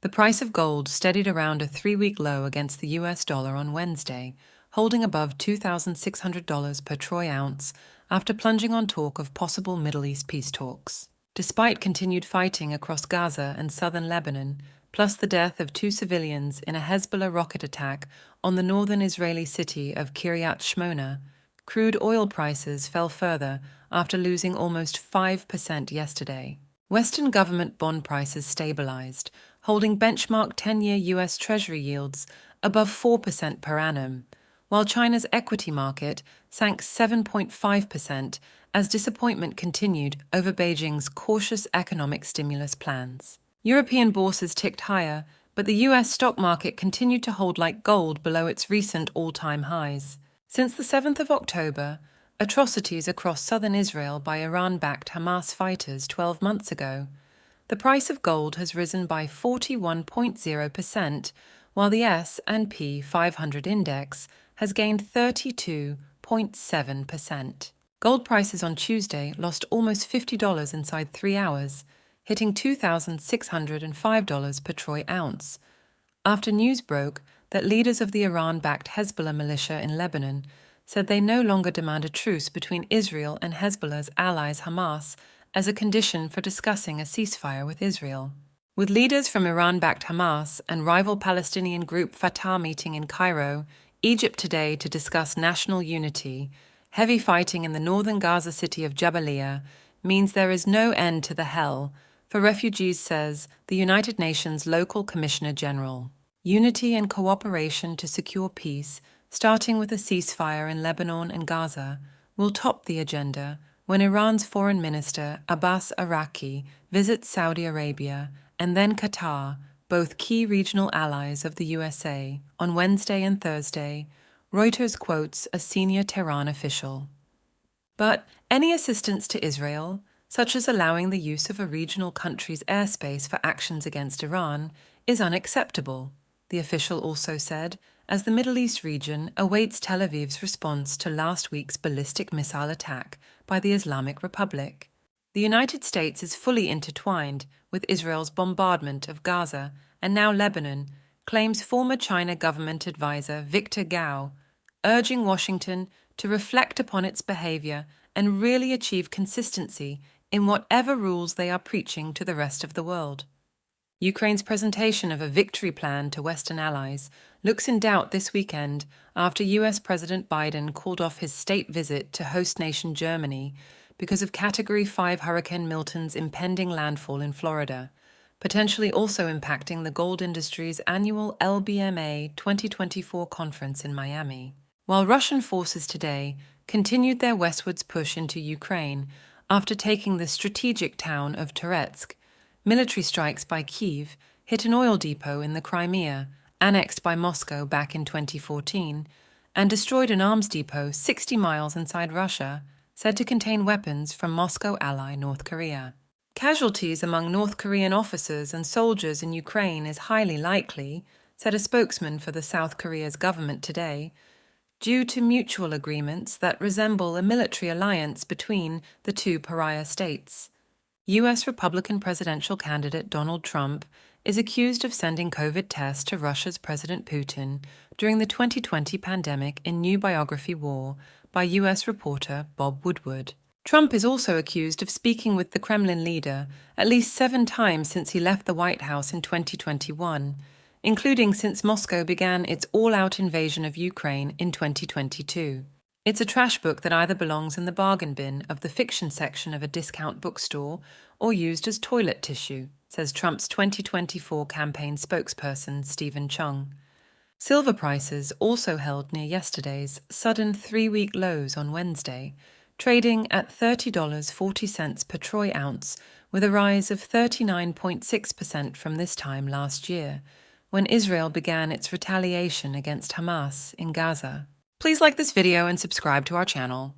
The price of gold steadied around a 3-week low against the US dollar on Wednesday, holding above $2,600 per troy ounce after plunging on talk of possible Middle East peace talks. Despite continued fighting across Gaza and southern Lebanon, plus the death of 2 civilians in a Hezbollah rocket attack on the northern Israeli city of Kiryat Shmona, crude oil prices fell further after losing almost 5% yesterday. Western government bond prices stabilized, holding benchmark 10-year US Treasury yields above 4% per annum, while China's equity market sank 7.5% as disappointment continued over Beijing's cautious economic stimulus plans. European bourses ticked higher, but the US stock market continued to hold like gold below its recent all-time highs. Since the 7th of October, atrocities across southern Israel by Iran-backed Hamas fighters 12 months ago, the price of gold has risen by 41.0%, while the S&P 500 index has gained 32.7%. Gold prices on Tuesday lost almost $50 inside 3 hours, hitting $2,605 per troy ounce, after news broke that leaders of the Iran-backed Hezbollah militia in Lebanon said they no longer demand a truce between Israel and Hezbollah's allies Hamas as a condition for discussing a ceasefire with Israel. With leaders from Iran-backed Hamas and rival Palestinian group Fatah meeting in Cairo, Egypt today to discuss national unity, heavy fighting in the northern Gaza city of Jabalia means there is no end to the hell, for refugees, says the United Nations Local Commissioner General. Unity and cooperation to secure peace, starting with a ceasefire in Lebanon and Gaza, will top the agenda when Iran's Foreign Minister Abbas Araqi visits Saudi Arabia and then Qatar, both key regional allies of the USA, on Wednesday and Thursday, Reuters quotes a senior Tehran official. But any assistance to Israel, such as allowing the use of a regional country's airspace for actions against Iran, is unacceptable, the official also said, as the Middle East region awaits Tel Aviv's response to last week's ballistic missile attack by the Islamic Republic. The United States is fully intertwined with Israel's bombardment of Gaza and now Lebanon, claims former China government advisor Victor Gao, urging Washington to reflect upon its behavior and really achieve consistency in whatever rules they are preaching to the rest of the world. Ukraine's presentation of a victory plan to Western allies looks in doubt this weekend after US President Biden called off his state visit to host nation Germany because of Category 5 Hurricane Milton's impending landfall in Florida, potentially also impacting the gold industry's annual LBMA 2024 conference in Miami. While Russian forces today continued their westwards push into Ukraine after taking the strategic town of Toretsk, military strikes by Kyiv hit an oil depot in the Crimea, annexed by Moscow back in 2014, and destroyed an arms depot 60 miles inside Russia, said to contain weapons from Moscow ally North Korea. Casualties among North Korean officers and soldiers in Ukraine is highly likely, said a spokesman for the South Korea's government today, due to mutual agreements that resemble a military alliance between the two pariah states. US Republican presidential candidate Donald Trump is accused of sending COVID tests to Russia's President Putin during the 2020 pandemic in new biography War by US reporter Bob Woodward. Trump is also accused of speaking with the Kremlin leader at least 7 times since he left the White House in 2021, including since Moscow began its all-out invasion of Ukraine in 2022. It's a trash book that either belongs in the bargain bin of the fiction section of a discount bookstore or used as toilet tissue, says Trump's 2024 campaign spokesperson Stephen Chung. Silver prices also held near yesterday's sudden 3-week lows on Wednesday, trading at $30.40 per troy ounce, with a rise of 39.6% from this time last year, when Israel began its retaliation against Hamas in Gaza. Please like this video and subscribe to our channel.